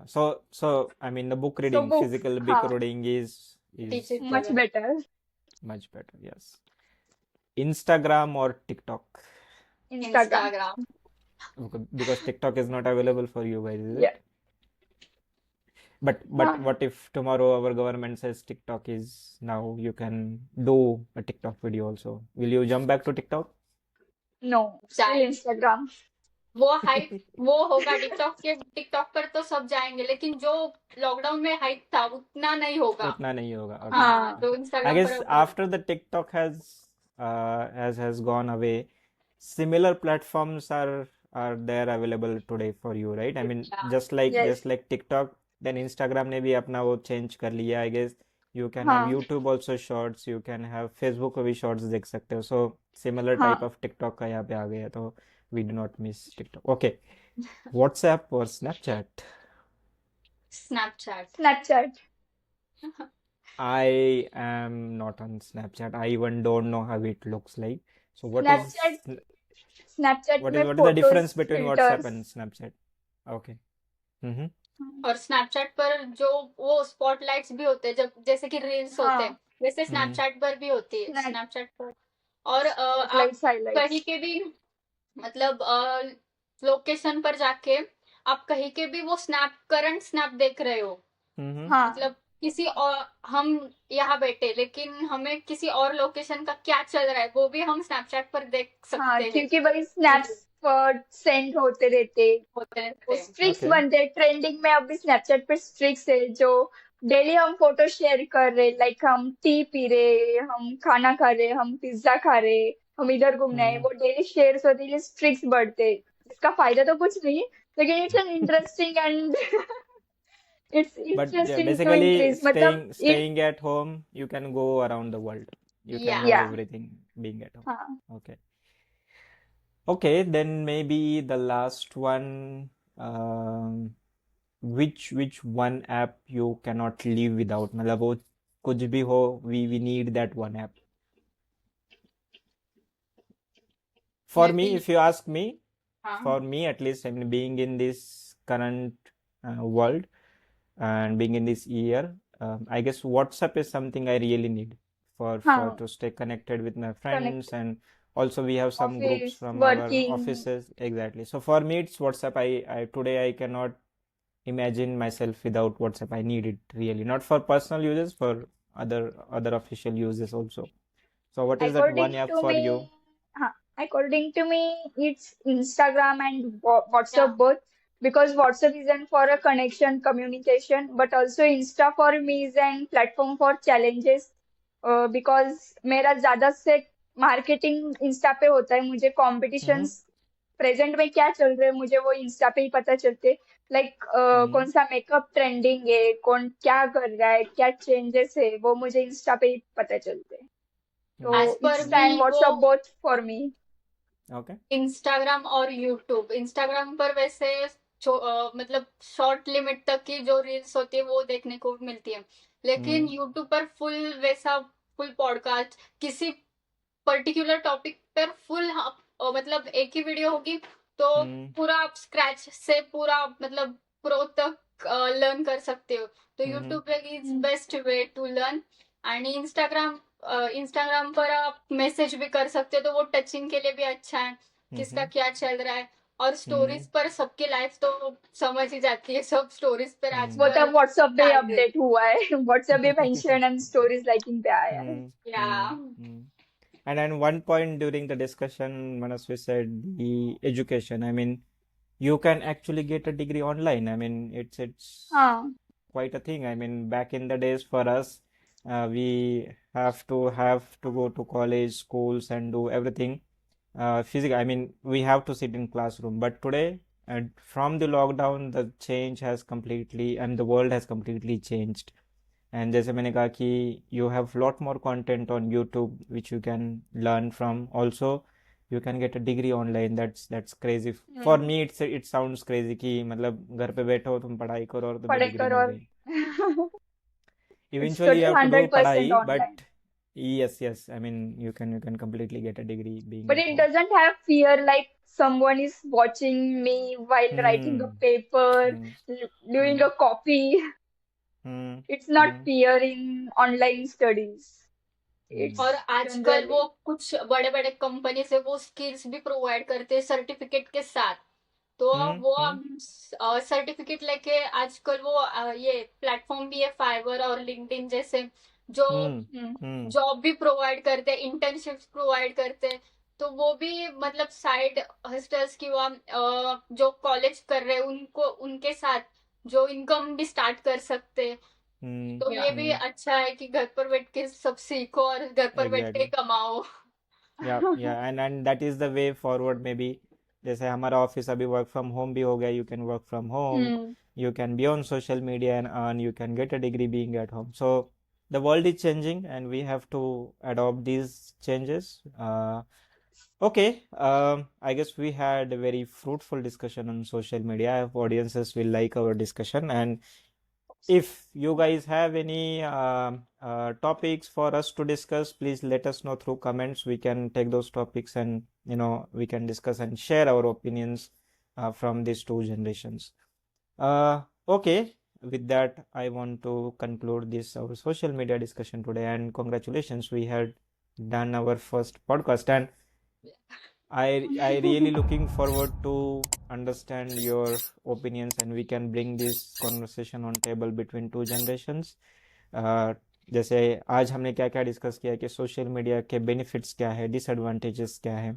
So I mean the book So reading, book, physical book हाँ, reading is much digital. better. much better. Yes. Instagram or TikTok? Instagram. Instagram. Okay, because TikTok is not available for you guys, is Yeah. it? But हाँ, what if tomorrow our government says TikTok is now you can do a TikTok video also? Will you jump back to TikTok? no, still जाए Instagram. वो hype वो होगा TikTok पर तो सब जाएंगे, लेकिन जो लॉकडाउन में हाइप था उतना नहीं होगा. उतना नहीं होगा. Okay. हाँ, हाँ, तो I इंस्टाग्राम पर guess अब after the TikTok has gone away, similar platforms are there available today for you, right? I mean, या yes, just like TikTok, then Instagram ने भी अपना वो change कर लिया. I guess you can have हाँ, YouTube also shorts, you can have Facebook पे भी shorts देख सकते हो. So similar हाँ. type of TikTok का यहाँ पे आ गया, तो we do not miss TikTok. Okay, WhatsApp or Snapchat? Snapchat. Snapchat. I am not on Snapchat. I even don't know how it looks like. So Snapchat, Snapchat what में is the difference photos, between WhatsApp filters. and Snapchat? Okay. Mm-hmm. और Snapchat पर जो वो spotlights भी होते हैं, जब जैसे कि रील्स होते हैं, हाँ, वैसे Mm-hmm. स्नैपचैट पर भी होती है. Snap, स्नैपचैट पर और आप spotlights, कहीं highlights. के भी मतलब लोकेशन पर जाके आप कहीं के भी वो करंट स्नैप देख रहे हो. Mm-hmm. हाँ, मतलब किसी और, हम यहाँ बैठे लेकिन हमें किसी और लोकेशन का क्या चल रहा है वो भी हम स्नैपचैट पर देख हाँ, सकते हैं. क्योंकि वही स्नैप्स सेंड होते रहते, होते वो रहते हैं. स्ट्रिक्स Okay. बनते. ट्रेंडिंग में अभी स्नैपचैट पे स्ट्रिक्स है, जो डेली हम फोटो शेयर कर रहे, लाइक हम टी पी रहे, हम खाना खा रहे, हम पिज्जा खा रहे, हम इधर घूमना है, Mm-hmm. वो डेली शेयर होते हैं, स्ट्रिक्स बढ़ते. इसका फायदा तो कुछ नहीं, लेकिन it's an interesting and it's But yeah, interesting to basically increase. मतलब it, staying at home, you can go around the world. You can या know yeah, everything being at home. हाँ, Okay. Okay, then maybe the last one, which one app you cannot live without? मतलब वो कुछ भी हो, we need that one app. For me me, be. if you ask me, हाँ. for me at least, I mean, being in this current world and being in this year, I guess WhatsApp is something I really need for हाँ, to stay connected with my connect, friends, and also we have some groups office, from our working. offices. Exactly. So for me, it's WhatsApp. I today I cannot imagine myself without WhatsApp. I need it really, not for personal uses, for other official uses also. So what is that one According app to for you? me, according to me, it's Instagram and WhatsApp या both, because WhatsApp is an for a connection, communication, but also Insta for me is an platform for challenges. Because मेरा ज्यादा से marketing Insta पे होता है, मुझे Mm-hmm. Competitions present में क्या चल रहे हैं मुझे वो इंस्टा पे ही पता चलते. Like Mm-hmm. कौन सा मेकअप ट्रेंडिंग है, कौन क्या कर रहा है, क्या चेंजेस है, वो मुझे इंस्टा पे ही पता चलते. तो एज पर इंस्टा एंड भी वो WhatsApp both for me. Okay. Instagram और यूट्यूब. इंस्टाग्राम पर वैसे मतलब शॉर्ट लिमिट तक की जो रील्स होती है वो देखने को मिलती है, लेकिन Mm-hmm. यूट्यूब पर फुल पॉडकास्ट किसी पर्टिकुलर टॉपिक पर मतलब एक ही वीडियो होगी, तो Mm-hmm. पूरा आप स्क्रैच से पूरा मतलब प्रो तक लर्न कर सकते हो. तो Mm-hmm. YouTube is best way to learn. आणि इंस्टाग्राम पर आप मैसेज भी कर सकते हो, तो वो टचिंग के लिए भी अच्छा है, किसका Mm-hmm. क्या चल रहा है. और स्टोरीज पर सबकी लाइफ तो समझ ही जाती है, सब स्टोरीज पर वो Mm-hmm. तब आजकल व्हाट्सएप पे डाल दे. अपडेट हुआ है. व्हाट्सएप पे मेंशन एंड स्टोरीज लाइकिंग पे आया है. Mm-hmm. या Mm-hmm. And at one point during the discussion, Manasvi said the education. I mean, you can actually get a degree online. I mean, it's हाँ, quite a thing. I mean, back in the days for us, we have to go to college, schools, and do everything physical. I mean, we have to sit in classroom. But today, from the lockdown, the change has completely, and the world has completely changed. And जैसे मैंने कहा कि you have lot more content on YouTube which you can learn from. Also, you can get a degree online. That's crazy. For me, it sounds crazy कि मतलब घर पे बैठे हो तुम पढ़ाई करो और तुम्हें पढ़ाई डिग्री करो मिल और गई. it's Eventually, you totally have to do 100% पढ़ाई, online. but yes. I mean, you can completely get a degree being But at it home. doesn't have fear like someone is watching me while writing a Hmm. paper, Hmm. doing Hmm. a copy. Hmm. It's not Hmm. fear in online studies. It's और आजकल वो generally, कुछ बड़े बड़े company से वो skills भी provide करते हैं सर्टिफिकेट के साथ. तो Hmm. वो Hmm. हम सर्टिफिकेट लेके आजकल वो ये प्लेटफॉर्म भी है फाइवर और लिंक्डइन जैसे जो Hmm. hmm, Hmm. जॉब भी प्रोवाइड करते हैं, इंटर्नशिप्स प्रोवाइड करते हैं. तो वो भी मतलब साइड हस्टल्स की वो जो कॉलेज कर रहे हैं उनको उनके साथ जो इनकम भी स्टार्ट कर सकते हैं. Hmm. तो ये yeah, भी Hmm. अच्छा है कि घर पर बैठ के सब सीखो और घर पर बैठ के Exactly. कमाओ. Yeah. And that is the way forward maybe. जैसे हमारा ऑफिस अभी वर्क फ्रॉम होम भी हो गया. You can work from home. hmm, You can be on social media and earn. You can get a degree being at home. So the world is changing and we have to adopt these changes. Okay. I guess we had a very fruitful discussion on social media. I hope audiences will like our discussion. And if you guys have any topics for us to discuss, please let us know through comments. We can take those topics and we can discuss and share our opinions from these two generations. Okay, with that, I want to conclude this our social media discussion today. And congratulations, we had done our first podcast, and I really looking forward to understand your opinions, and we can bring this conversation on table between two generations. जैसे आज हमने क्या क्या discuss किया कि social media के benefits क्या है, डिसएडवांटेजेस क्या है,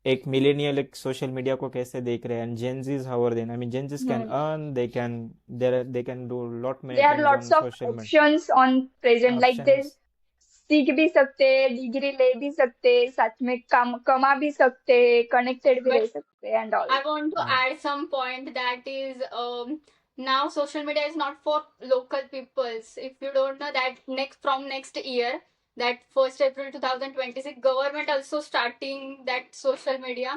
एक मिलेनियल एक सोशल मीडिया को कैसे देख रहे हैं, and Gen Zs how are they. I mean Gen Zs can hmm. Earn, they can do lot many There are things lots on of social media options on present. Like they options. सीख भी सकते हैं, degree ले भी सकते हैं, साथ में काम कमा भी सकते हैं, कनेक्टेड भी But रह सकते हैं and all. I want to Yeah. add some point that is now social media is not for local peoples. If you don't know that next year, that 1st April 2026, government also starting that social media.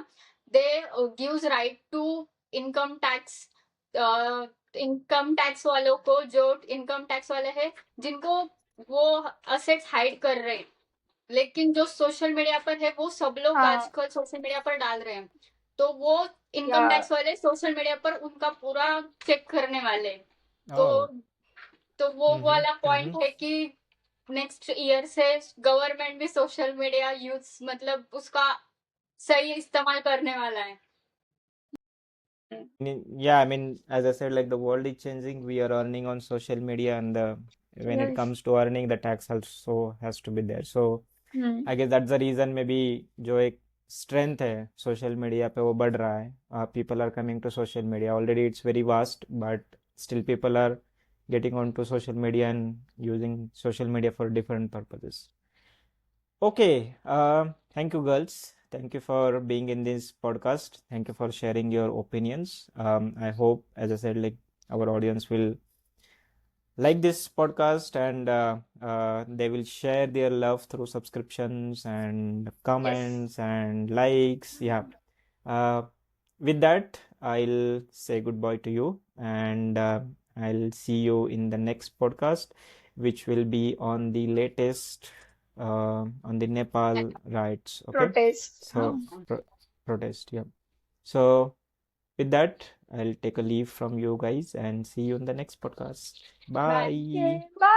They gives right to income tax. Income tax वालों को जो income tax वाले हैं जिनको वो assets hide कर रहे हैं, लेकिन जो सोशल मीडिया पर है वो सब लोग हाँ, आजकल सोशल मीडिया पर डाल रहे हैं. तो वो इनकम या टैक्स वाले सोशल मीडिया पर उनका पूरा चेक करने वाले हैं. तो Oh. तो वो वाला पॉइंट Mm-hmm. है कि नेक्स्ट ईयर से गवर्नमेंट भी सोशल मीडिया यूज मतलब उसका सही इस्तेमाल करने वाला है. Yeah, I mean, as I said, like the world is changing. We are earning on social media, and when it yes. comes to earning, the tax also has to be there. So I guess that's the reason maybe जो एक strength है social media पे वो बढ़ रहा है. People are coming to social media. Already it's very vast, but still people are getting onto social media and using social media for different purposes. Okay, thank you, girls. Thank you for being in this podcast. Thank you for sharing your opinions. I hope, as I said, like our audience will like this podcast, and they will share their love through subscriptions and Yes. comments and likes. Yeah. With that, I'll say goodbye to you, and I'll see you in the next podcast, which will be on the latest on the Nepal riots. Okay. Protest. So protest. Yeah. So with that, I'll take a leave from you guys and see you in the next podcast. Bye. Bye. Bye.